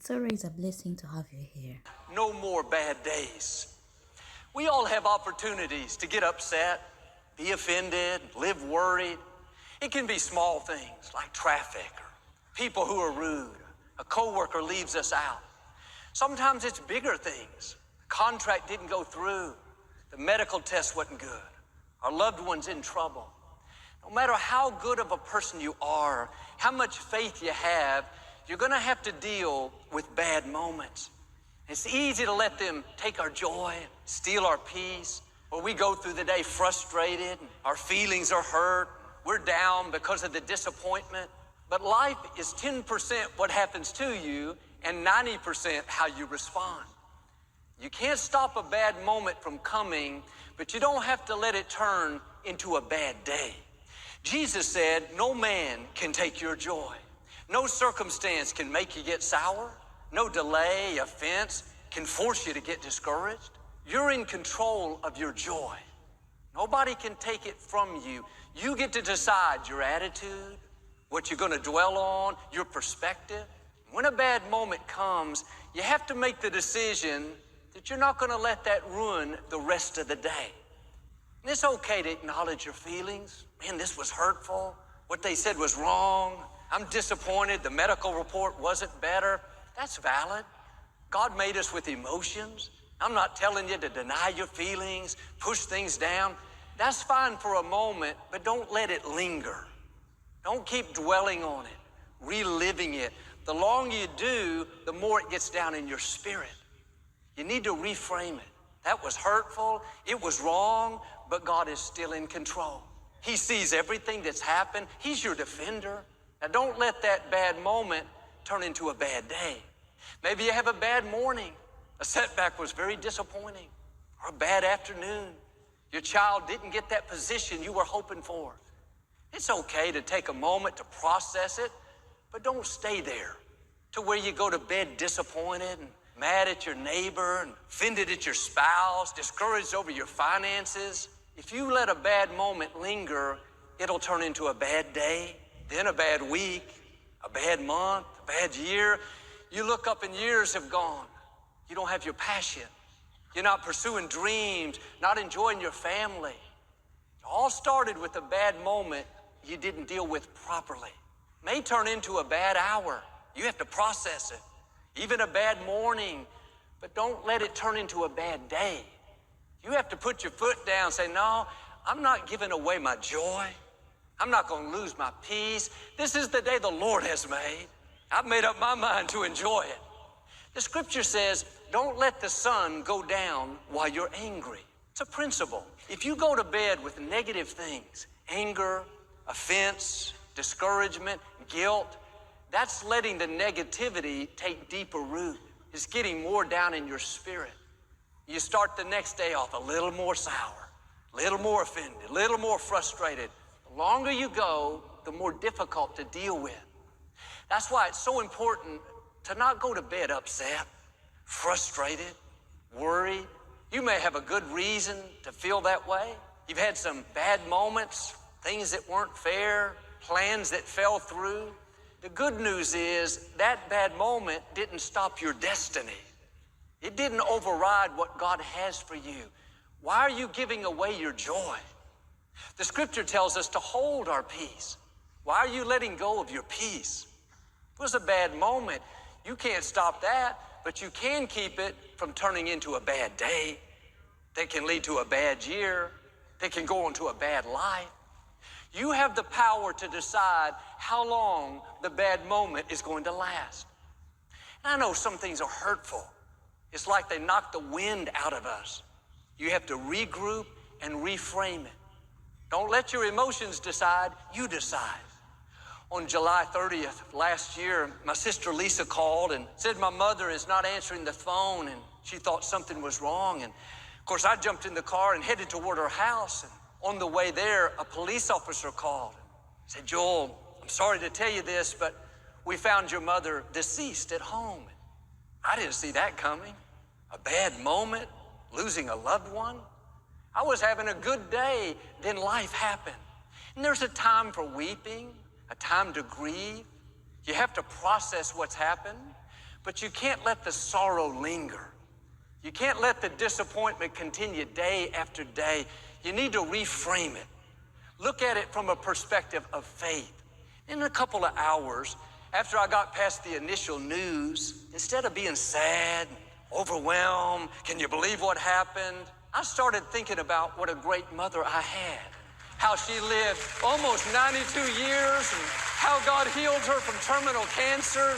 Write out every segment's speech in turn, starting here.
It's always a blessing to have you here. No more bad days. We all have opportunities to get upset, be offended, live worried. It can be small things like traffic or people who are rude. A coworker leaves us out. Sometimes it's bigger things. The contract didn't go through. The medical test wasn't good. Our loved one's in trouble. No matter how good of a person you are, how much faith you have, you're going to have to deal with bad moments. It's easy to let them take our joy, steal our peace, or we go through the day frustrated, our feelings are hurt, we're down because of the disappointment. But life is 10% what happens to you and 90% how you respond. You can't stop a bad moment from coming, but you don't have to let it turn into a bad day. Jesus said, no man can take your joy. No circumstance can make you get sour. No delay, offense can force you to get discouraged. You're in control of your joy. Nobody can take it from you. You get to decide your attitude, what you're going to dwell on, your perspective. When a bad moment comes, you have to make the decision that you're not going to let that ruin the rest of the day. And it's okay to acknowledge your feelings. Man, this was hurtful. What they said was wrong. I'm disappointed. The medical report wasn't better. That's valid. God made us with emotions. I'm not telling you to deny your feelings, push things down. That's fine for a moment, but don't let it linger. Don't keep dwelling on it, reliving it. The longer you do, the more it gets down in your spirit. You need to reframe it. That was hurtful. It was wrong, but God is still in control. He sees everything that's happened. He's your defender. Now, don't let that bad moment turn into a bad day. Maybe you have a bad morning. A setback was very disappointing. Or a bad afternoon. Your child didn't get that position you were hoping for. It's okay to take a moment to process it, but don't stay there to where you go to bed disappointed and mad at your neighbor and offended at your spouse, discouraged over your finances. If you let a bad moment linger, it'll turn into a bad day, then a bad week, a bad month, a bad year. You look up and years have gone. You don't have your passion. You're not pursuing dreams, not enjoying your family. It all started with a bad moment you didn't deal with properly. It may turn into a bad hour. You have to process it. Even a bad morning, but don't let it turn into a bad day. You have to put your foot down and say, no, I'm not giving away my joy. I'm not going to lose my peace. This is the day the Lord has made. I've made up my mind to enjoy it. The scripture says, don't let the sun go down while you're angry. It's a principle. If you go to bed with negative things, anger, offense, discouragement, guilt, that's letting the negativity take deeper root. It's getting more down in your spirit. You start the next day off a little more sour, a little more offended, a little more frustrated. The longer you go, the more difficult to deal with. That's why it's so important to not go to bed upset, frustrated, worried. You may have a good reason to feel that way. You've had some bad moments, things that weren't fair, plans that fell through. The good news is that bad moment didn't stop your destiny. It didn't override what God has for you. Why are you giving away your joy? The scripture tells us to hold our peace. Why are you letting go of your peace? It was a bad moment. You can't stop that, but you can keep it from turning into a bad day that can lead to a bad year, that can go into a bad life. You have the power to decide how long the bad moment is going to last. And I know some things are hurtful. It's like they knock the wind out of us. You have to regroup and reframe it. Don't let your emotions decide, you decide. On July 30th last year, my sister Lisa called and said my mother is not answering the phone and she thought something was wrong. And of course, I jumped in the car and headed toward her house. And on the way there, a police officer called and said, Joel, I'm sorry to tell you this, but we found your mother deceased at home. I didn't see that coming. A bad moment, losing a loved one. I was having a good day, then life happened. And there's a time for weeping, a time to grieve. You have to process what's happened. But you can't let the sorrow linger. You can't let the disappointment continue day after day. You need to reframe it. Look at it from a perspective of faith. In a couple of hours, after I got past the initial news, instead of being sad and overwhelmed, can you believe what happened? I started thinking about what a great mother I had, how she lived almost 92 years, and how God healed her from terminal cancer.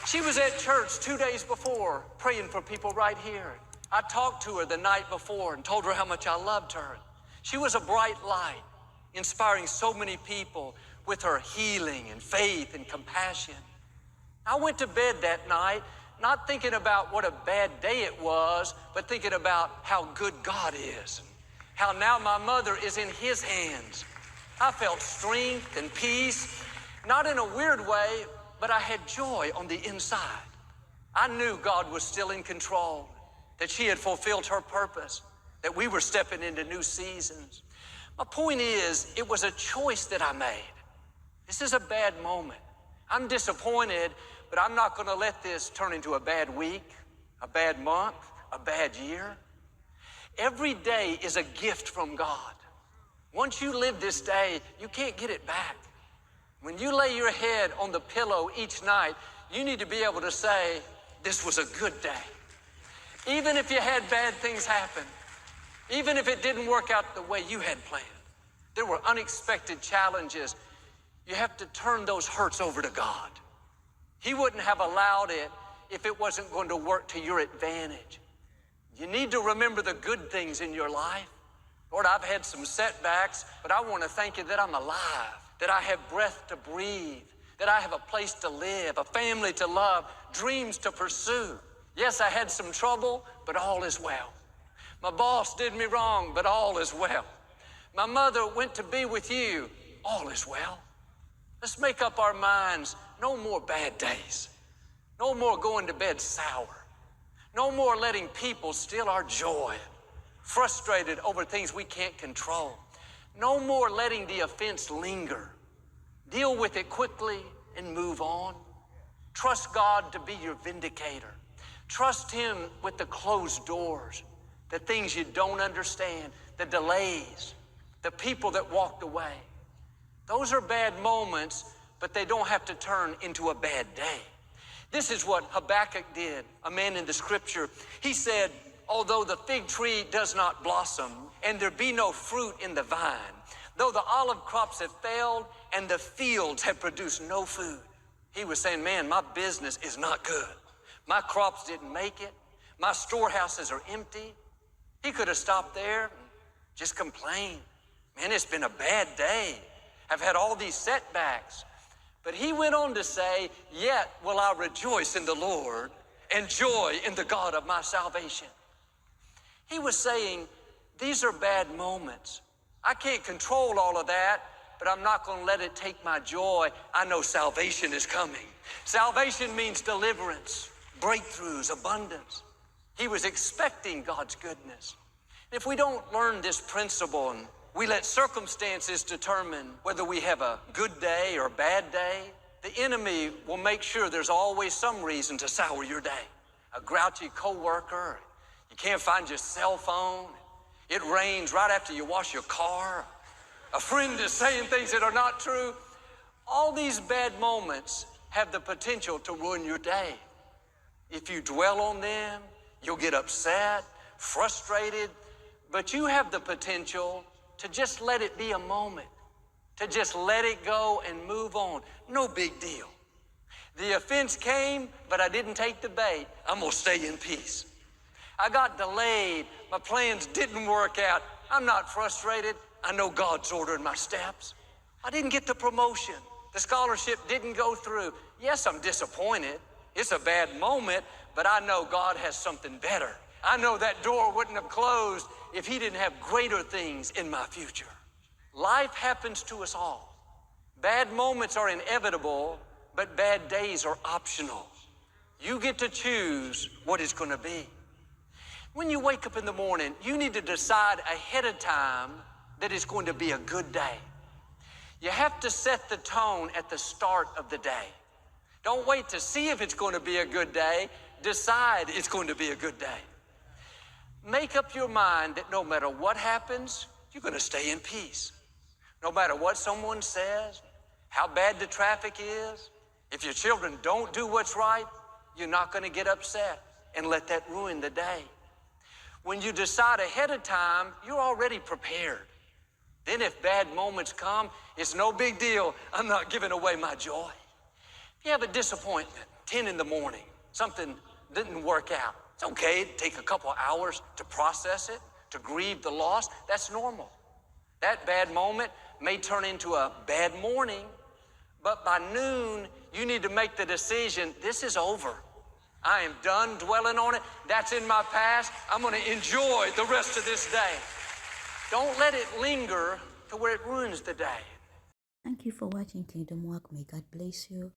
She was at church 2 days before praying for people right here. I talked to her the night before and told her how much I loved her. She was a bright light, inspiring so many people with her healing and faith and compassion. I went to bed that night not thinking about what a bad day it was, but thinking about how good God is, how now my mother is in His hands. I felt strength and peace, not in a weird way, but I had joy on the inside. I knew God was still in control, that she had fulfilled her purpose, that we were stepping into new seasons. My point is, it was a choice that I made. This is a bad moment. I'm disappointed, but I'm not going to let this turn into a bad week, a bad month, a bad year. Every day is a gift from God. Once you live this day, you can't get it back. When you lay your head on the pillow each night, you need to be able to say, this was a good day. Even if you had bad things happen, even if it didn't work out the way you had planned, there were unexpected challenges, you have to turn those hurts over to God. He wouldn't have allowed it if it wasn't going to work to your advantage. You need to remember the good things in your life. Lord, I've had some setbacks, but I want to thank you that I'm alive, that I have breath to breathe, that I have a place to live, a family to love, dreams to pursue. Yes, I had some trouble, but all is well. My boss did me wrong, but all is well. My mother went to be with you, all is well. Let's make up our minds, no more bad days. No more going to bed sour. No more letting people steal our joy, frustrated over things we can't control. No more letting the offense linger. Deal with it quickly and move on. Trust God to be your vindicator. Trust Him with the closed doors, the things you don't understand, the delays, the people that walked away. Those are bad moments, but they don't have to turn into a bad day. This is what Habakkuk did, a man in the scripture. He said, although the fig tree does not blossom and there be no fruit in the vine, though the olive crops have failed and the fields have produced no food. He was saying, man, my business is not good. My crops didn't make it. My storehouses are empty. He could have stopped there and just complained. Man, it's been a bad day. I've had all these setbacks. But he went on to say, yet will I rejoice in the Lord and joy in the God of my salvation. He was saying, these are bad moments. I can't control all of that, but I'm not going to let it take my joy. I know salvation is coming. Salvation means deliverance, breakthroughs, abundance. He was expecting God's goodness. If we don't learn this principle and we let circumstances determine whether we have a good day or a bad day, the enemy will make sure there's always some reason to sour your day. A grouchy coworker, you can't find your cell phone, it rains right after you wash your car, a friend is saying things that are not true. All these bad moments have the potential to ruin your day. If you dwell on them, you'll get upset, frustrated, but you have the potential to just let it be a moment, to just let it go and move on. No big deal. The offense came, but I didn't take the bait. I'm gonna stay in peace. I got delayed. My plans didn't work out. I'm not frustrated. I know God's ordering my steps. I didn't get the promotion. The scholarship didn't go through. Yes, I'm disappointed. It's a bad moment, but I know God has something better. I know that door wouldn't have closed if He didn't have greater things in my future. Life happens to us all. Bad moments are inevitable, but bad days are optional. You get to choose what it's going to be. When you wake up in the morning, you need to decide ahead of time that it's going to be a good day. You have to set the tone at the start of the day. Don't wait to see if it's going to be a good day. Decide it's going to be a good day. Make up your mind that no matter what happens, you're going to stay in peace. No matter what someone says, how bad the traffic is, if your children don't do what's right, you're not going to get upset and let that ruin the day. When you decide ahead of time, you're already prepared. Then if bad moments come, it's no big deal. I'm not giving away my joy. If you have a disappointment, 10 in the morning, something didn't work out, it's okay. It'd take a couple hours to process it, to grieve the loss. That's normal. That bad moment may turn into a bad morning, but by noon, you need to make the decision, this is over. I am done dwelling on it. That's in my past. I'm going to enjoy the rest of this day. Don't let it linger to where it ruins the day. Thank you for watching Kingdom Walk. May God bless you.